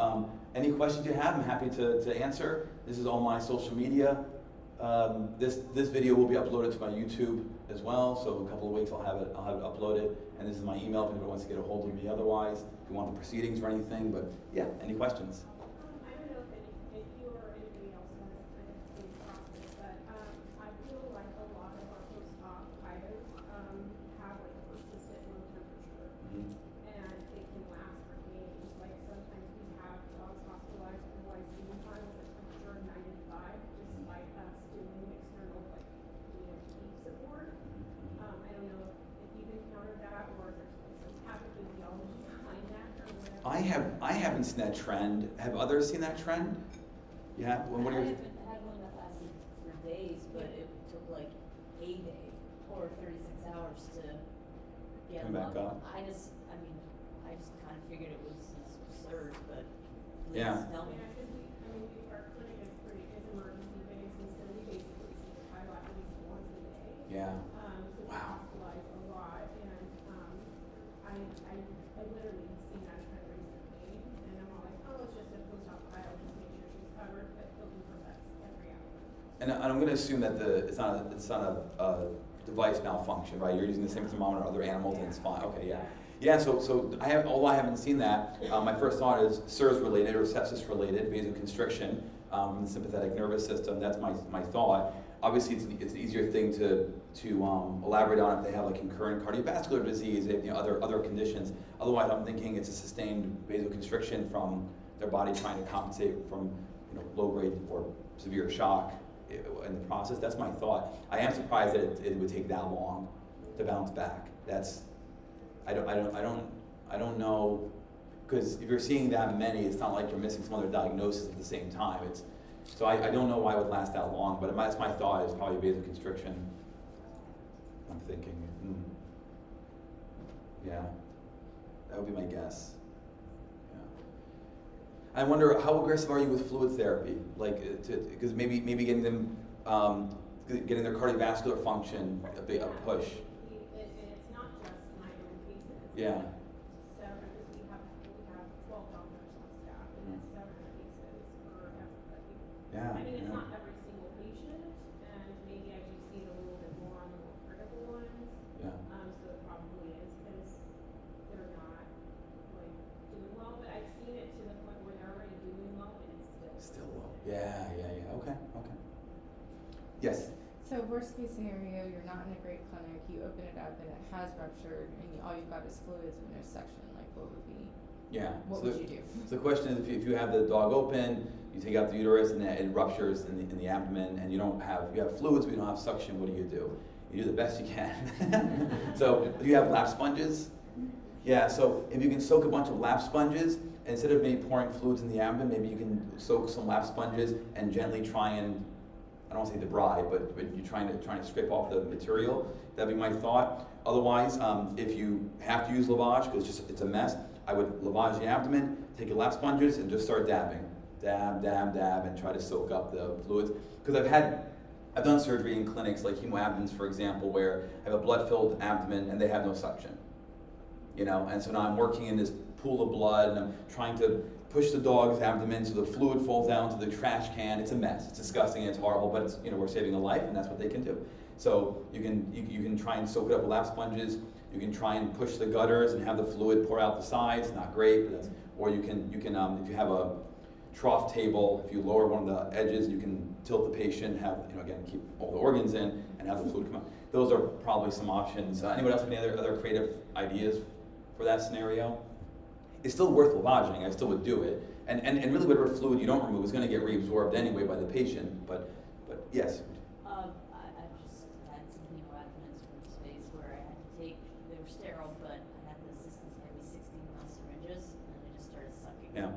Any questions you have, I'm happy to answer. This is all my social media. This video will be uploaded to my YouTube as well. So in a couple of weeks I'll have it uploaded. And this is my email if anyone wants to get a hold of me otherwise, if you want the proceedings or anything. But yeah, any questions? I don't know if you or anybody else has kind of came across this, but I feel like a lot of our post-op items have like a persistent low temperature. Mm-hmm. And it can last for days. Like sometimes we have dogs hospitalized in ICU time with a temperature of 95, despite us doing external DMT support. I don't know if you've encountered that or if there's some pathophysiology behind that or whatever. I haven't seen that trend. Have others seen that trend? Yeah. What are I your? haven't had one that lasted for days, but it took like a day or 36 hours to get Come back up. I just kind of figured it was absurd, but please Yeah. tell me. Yeah, because our clinic is emergency based, and so we basically see the pilot at least once a day. Yeah. So we Wow. hospitalize a lot, and I literally have seen that trend recently, and I'm all like, oh, it's just a post-op pile, just make sure she's covered, but looking for vets every hour. And I'm going to assume that it's not a device malfunction, right? You're using the same thermometer on other animals and it's fine. Okay, yeah. Yeah, so although I haven't seen that, my first thought is SIRS related or sepsis related, vasoconstriction in the sympathetic nervous system. That's my thought. Obviously, it's an easier thing to elaborate on if they have like concurrent cardiovascular disease, other conditions. Otherwise, I'm thinking it's a sustained vasoconstriction from their body trying to compensate from low grade or severe shock in the process. That's my thought. I am surprised that it would take that long to bounce back. I don't know, because if you're seeing that many, it's not like you're missing some other diagnosis at the same time. So I don't know why it would last that long, but that's my thought is probably vasoconstriction. I'm thinking, yeah, that would be my guess. Yeah. I wonder how aggressive are you with fluid therapy? Like, because maybe getting them, getting their cardiovascular function a push. It's not just minor cases. Yeah. Several, because we have 12 doctors on staff, and it's several cases for everybody. Yeah. I mean, it's not every single patient, and maybe I do see it a little bit more on the more critical ones. Yeah. So it probably is because they're not like doing well, but I've seen it to the point where they're already doing well and it's still Still low. Yeah. Okay. Yes. So worst case scenario, you're not in a great clinic, you open it up and it has ruptured and all you've got is fluids with no suction, like what would be, Yeah. what So would you do? So the question is, if you have the dog open, you take out the uterus and it ruptures in the abdomen, and you have fluids, but you don't have suction, what do? You do the best you can. So do you have lap sponges? Yeah, so if you can soak a bunch of lap sponges, instead of maybe pouring fluids in the abdomen, maybe you can soak some lap sponges and gently try and, I don't want to say debride, but you're trying to scrape off the material. That'd be my thought. Otherwise, if you have to use lavage, because it's a mess, I would lavage the abdomen, take your lap sponges, and just start dabbing. Dab, dab, dab, and try to soak up the fluids. Because I've done surgery in clinics like hemoabdomens, for example, where I have a blood-filled abdomen and they have no suction. And so now I'm working in this pool of blood and I'm trying to push the dog's abdomen so the fluid falls down to the trash can. It's a mess. It's disgusting. It's horrible, but it's, we're saving a life, and that's what they can do. So you can try and soak it up with lap sponges. You can try and push the gutters and have the fluid pour out the sides. Not great, but or you can if you have a trough table, if you lower one of the edges, you can tilt the patient, have again keep all the organs in, and have the fluid come out. Those are probably some options. Anyone else have any other creative ideas for that scenario? It's still worth lavaging. I still would do it. And really whatever fluid you don't remove is going to get reabsorbed anyway by the patient. But yes. I've just had some hemoabdomens from space where I had to take, they were sterile, but I had the assistants give me 16-ounce syringes, and I just started sucking. Yeah.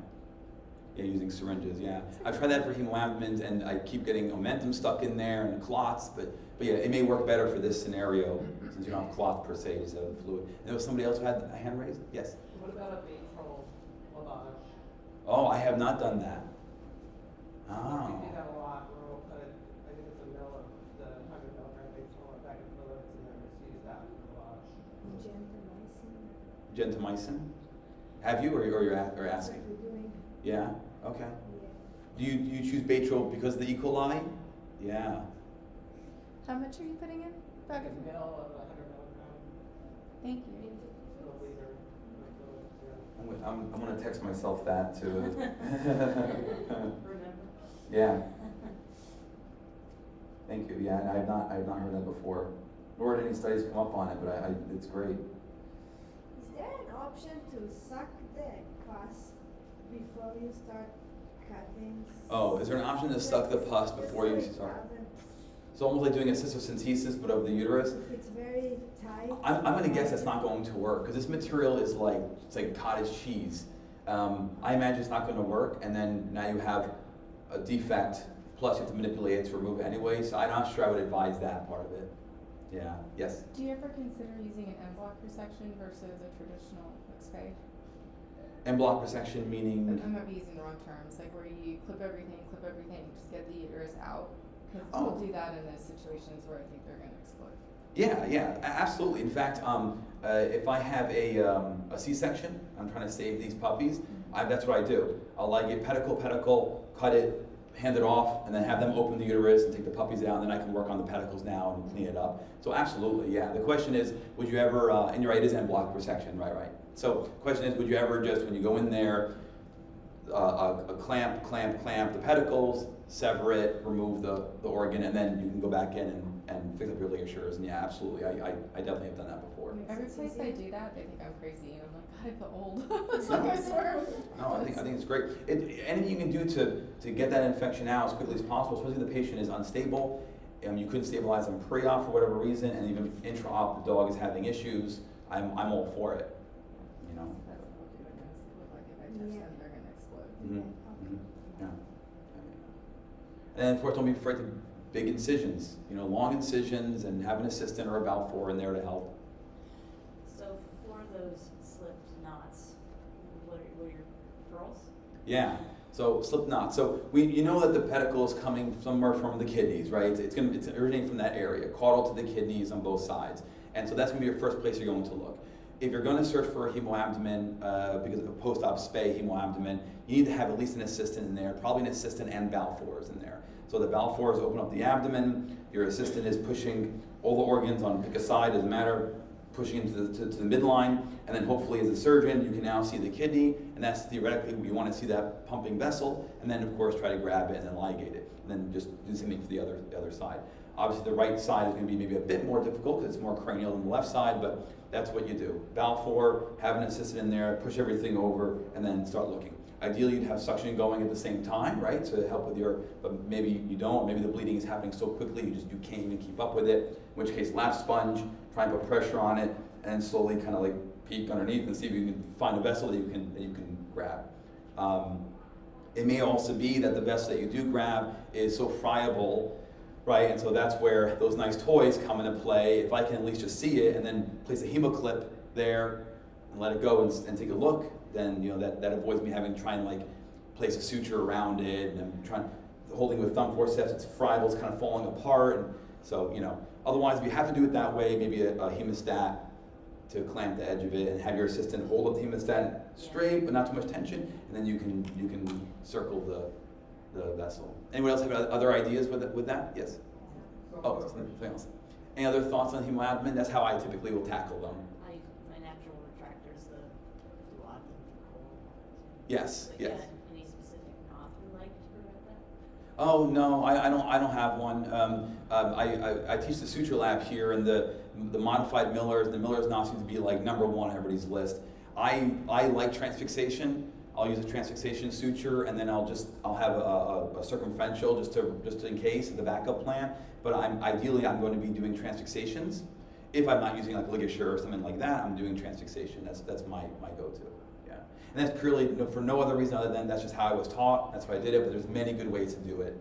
Yeah, using syringes, yeah. I've tried that for hemoabdomens, and I keep getting omentum stuck in there and clots, but yeah, it may work better for this scenario since you don't have clots per se, you just have the fluid. And there was somebody else who had a hand raised? Yes? What about a ventral lavage? Oh, I have not done that. We Oh. do that a lot, where we'll put, I think it's a mil of the 100 milligram ventral or bag of fluids, and then just use that for lavage. Gentamicin. Gentamicin? Have you, or you're asking? That's what we're doing. Yeah? Okay. Yeah. Do you choose Ventral because of the E. coli? Yeah. How much are you putting in? Bag of A mil of 100 milligram, Thank you. so a liter of fluids, yeah. I'm gonna text myself that to. Remember? Yeah. Thank you. Yeah, and I've not heard that before. Nor did any studies come up on it, but it's great. Is there an option to suck the pus before you start cutting? Oh, is there an option to suck the pus before you start? It's almost like doing a cystocentesis, but of the uterus. If it's very tight. I'm gonna guess that's not going to work because this material is it's like cottage cheese. I imagine it's not going to work, and then now you have a defect. Plus, you have to manipulate it to remove it anyway. So I'm not sure I would advise that part of it. Yeah. Yes. Do you ever consider using an en bloc resection versus a traditional spay? En bloc resection meaning. I might be using the wrong terms, like where you clip everything, just get the uterus out. Because Oh. we'll do that in those situations where I think they're going to explode. Yeah, absolutely. In fact, if I have a C-section, I'm trying to save these puppies, that's what I do. I'll ligate pedicle, cut it, hand it off, and then have them open the uterus and take the puppies out, and then I can work on the pedicles now and clean it up. So absolutely, yeah. The question is, would you ever, and you're right, it is en bloc resection, right. So the question is, would you ever just, when you go in there, a clamp the pedicles, sever it, remove the organ, and then you can go back in and fix up your ligatures. And yeah, absolutely, I definitely have done that before. Every place I do that, they think I'm crazy, and I'm like, God, I feel old. It's like I swear. No, I think it's great. Anything you can do to get that infection out as quickly as possible, especially if the patient is unstable, you couldn't stabilize them pre-op for whatever reason, and even intra-op the dog is having issues, I'm all for it. That's what we'll do. It look like if I touch Yeah. them, they're going to explode. Yeah. And then of course, don't be afraid to big incisions, long incisions, and have an assistant or a Balfour in there to help. So for those slipped knots, what are your pearls? Yeah. So slip knot. So you know that the pedicle is coming somewhere from the kidneys, right? It's originating from that area, caudal to the kidneys on both sides, and so that's going to be your first place you're going to look. If you're going to search for a hemoabdomen, because of a post-op spay hemoabdomen, you need to have at least an assistant in there, probably an assistant and Balfours in there. So the Balfours open up the abdomen, your assistant is pushing all the organs on pick a side, doesn't matter, pushing into to the midline, and then hopefully as a surgeon you can now see the kidney, and that's theoretically you want to see that pumping vessel, and then of course try to grab it and then ligate it, and then just do the same thing for the other side. Obviously, the right side is going to be maybe a bit more difficult because it's more cranial than the left side, but that's what you do. Valve 4, have an assistant in there, push everything over, and then start looking. Ideally, you'd have suction going at the same time, right, to help with your, but maybe you don't, maybe the bleeding is happening so quickly you can't even keep up with it, in which case lap sponge, try and put pressure on it, and then slowly kind of like peek underneath and see if you can find a vessel that you can grab. It may also be that the vessel that you do grab is so friable, right? And so that's where those nice toys come into play. If I can at least just see it and then place a hemoclip there and let it go and take a look, then that avoids me having to try and like place a suture around it, and I'm holding with thumb forceps, it's friable, it's kind of falling apart. And so, otherwise if you have to do it that way, maybe a hemostat to clamp the edge of it and have your assistant hold up the hemostat straight but not too much tension, and then you can circle the vessel. Anyone else have other ideas with that? Yes? Oh, something else. Any other thoughts on hemoabdomen? That's how I typically will tackle them. My natural retractors, the duodenum. Yes, But yes. yeah, any specific knot you like to prevent that? Oh no, I don't have one. I teach the suture lab here, and the modified Millers, the Millers now seem to be like #1 on everybody's list. I like transfixation. I'll use a transfixation suture, and then I'll have a circumferential just in case, the backup plan. But ideally I'm going to be doing transfixations. If I'm not using like ligature or something like that, I'm doing transfixation. That's my go-to. Yeah, and that's purely for no other reason other than that's just how I was taught. That's why I did it. But there's many good ways to do it.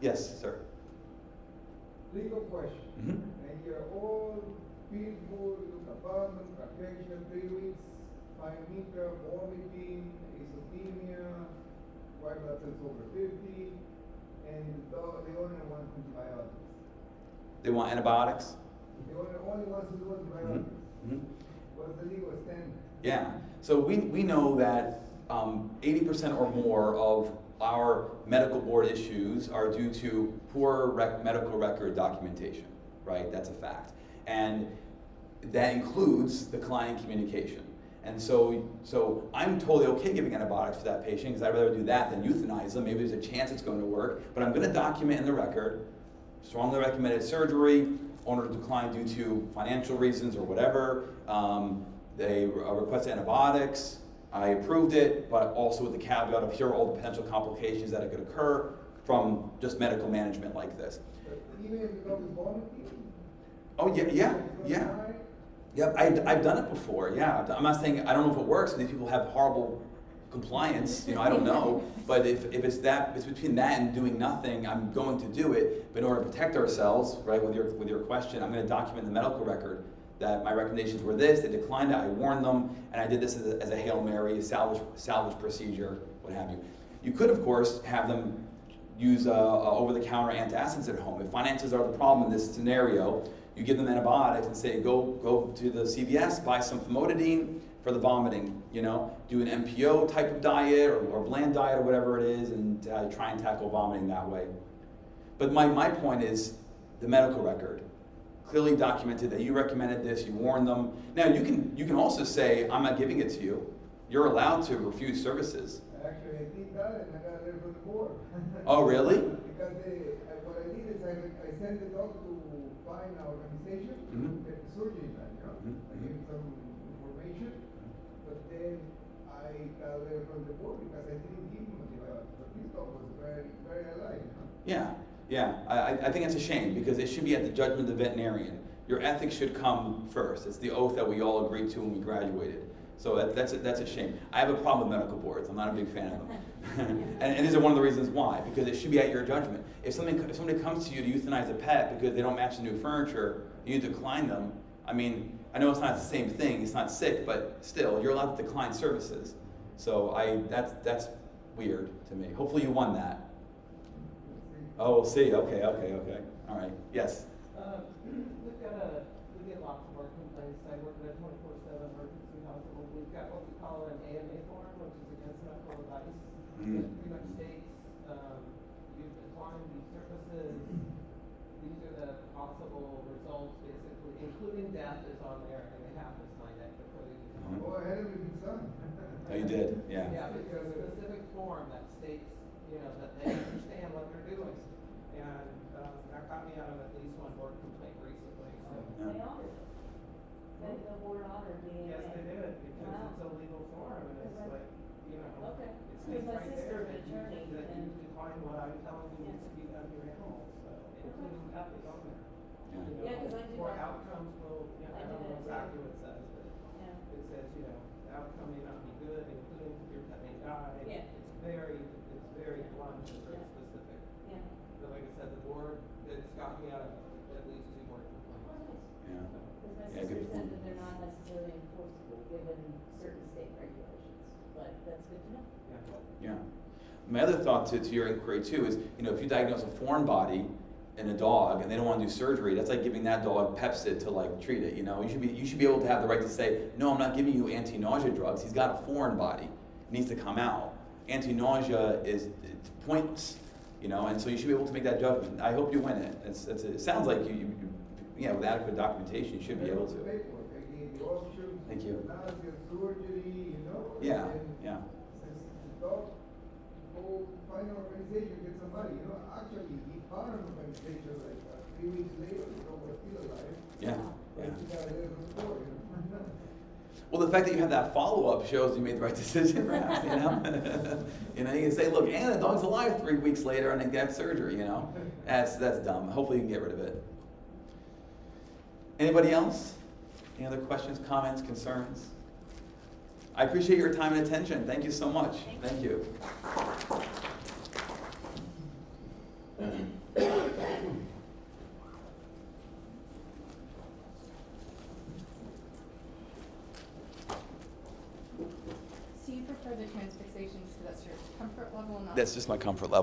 Yes, sir. Legal question. Mm-hmm. And you're all people, abandon, Caucasian, 3 weeks, Pyometra, vomiting, azotemia, white blood cells over 50, and they only want antibiotics. They want antibiotics? They only want to do antibiotics. Mm-hmm. What's the legal standard? Yeah, so we know that 80% or more of our medical board issues are due to poor medical record documentation, right? That's a fact. And that includes the client communication. And so I'm totally okay giving antibiotics for that patient because I'd rather do that than euthanize them. Maybe there's a chance it's going to work, but I'm going to document in the record, strongly recommended surgery, owner declined due to financial reasons or whatever. They requested antibiotics. I approved it, but also with the caveat of here are all the potential complications that could occur from just medical management like this. But even if the dog is vomiting? Oh yeah. Yep, I've done it before, yeah. I'm not saying, I don't know if it works, these people have horrible compliance, I don't know. But if it's between that and doing nothing, I'm going to do it. But in order to protect ourselves, right, with your question, I'm going to document the medical record that my recommendations were this, they declined it, I warned them, and I did this as a Hail Mary, a salvage procedure, what have you. You could, of course, have them use over-the-counter antacids at home. If finances are the problem in this scenario, you give them antibiotics and say, go to the CVS, buy some famotidine for the vomiting, do an MPO type of diet or bland diet or whatever it is, and try and tackle vomiting that way. But my point is the medical record. Clearly documented that you recommended this, you warned them. Now you can also say, I'm not giving it to you. You're allowed to refuse services. Actually, I did that and I got a letter from the board. Oh, really? Because what I did is I sent the dog to find an organization, get the surgery done, I gave him some information, but then I got a letter from the board because I didn't give him antibiotics. But this dog was very, very alive. Yeah, I think it's a shame because it should be at the judgment of the veterinarian. Your ethics should come first. It's the oath that we all agreed to when we graduated. So that's a shame. I have a problem with medical boards. I'm not a big fan of them. and these are one of the reasons why, because it should be at your judgment. If somebody comes to you to euthanize a pet because they don't match the new furniture, you decline them. I mean, I know it's not the same thing, it's not sick, but still, you're allowed to decline services. So that's weird to me. Hopefully you won that. Oh, we'll see. Okay. All right. Yes. We get lots of work complaints. I work at a 24/7 emergency hospital. We've got what we call an AMA form, which is against medical advice. It pretty much states you've declined these services. These are the possible results, basically, including death is on there, and they have to sign that before they do. Oh, I had everything done. Oh, you did. Yeah. Yeah, but there's a specific form that states, that they understand what they're doing. And that got me out of at least one board complaint recently, so. Yeah. They honored it. The board honored the AMA. Yes, they did, because Wow. it's a legal form, and it's Okay. like, you know, Okay. it Because states my right sister's there an that attorney, you and- decline what I'm telling you Yeah. needs to be done to your animals, so, including ethics on there. Yeah. You know, Yeah, 'cause I do for that. outcomes will, you know, I I do don't know that exactly too. what it says, but Yeah. it says, you know, the outcome may not be good, including your pet may die. Yeah. It's very blunt and very Yeah. specific. Yeah. But like I said, the board, it's got me out of at least 2 board Oh, complaints. nice. Yeah. Because my Yeah, sister good said point. that they're not necessarily enforceable given certain state regulations, but that's good to know. Yeah. Yeah. My other thought to your inquiry too is, you know, if you diagnose a foreign body in a dog and they don't want to do surgery, that's like giving that dog Pepsid to like treat it. You know, you should be able to have the right to say, no, I'm not giving you anti-nausea drugs. He's got a foreign body, it needs to come out. Anti-nausea is it's pointless, you know, and so you should be able to make that judgment. I hope you win it. It sounds like yeah, with adequate documentation, you should be able to. Paperwork, I gave the options. Thank you. Nausea, surgery, you know. Yeah, and yeah. Since the dog go find an organization, get somebody, you know, actually he found an organization like 3 weeks later, the dog was still alive. Yeah, But yeah. he got a little report, you know. Well, the fact that you have that follow-up shows you made the right decision, perhaps, you know? You know, you can say, look, and the dog's alive 3 weeks later and then get surgery, you know? That's dumb. Hopefully you can get rid of it. Anybody else? Any other questions, comments, concerns? I appreciate your time and attention. Thank you so much. Thank you. So you prefer the transfixations because that's your comfort level, not? That's just my comfort level.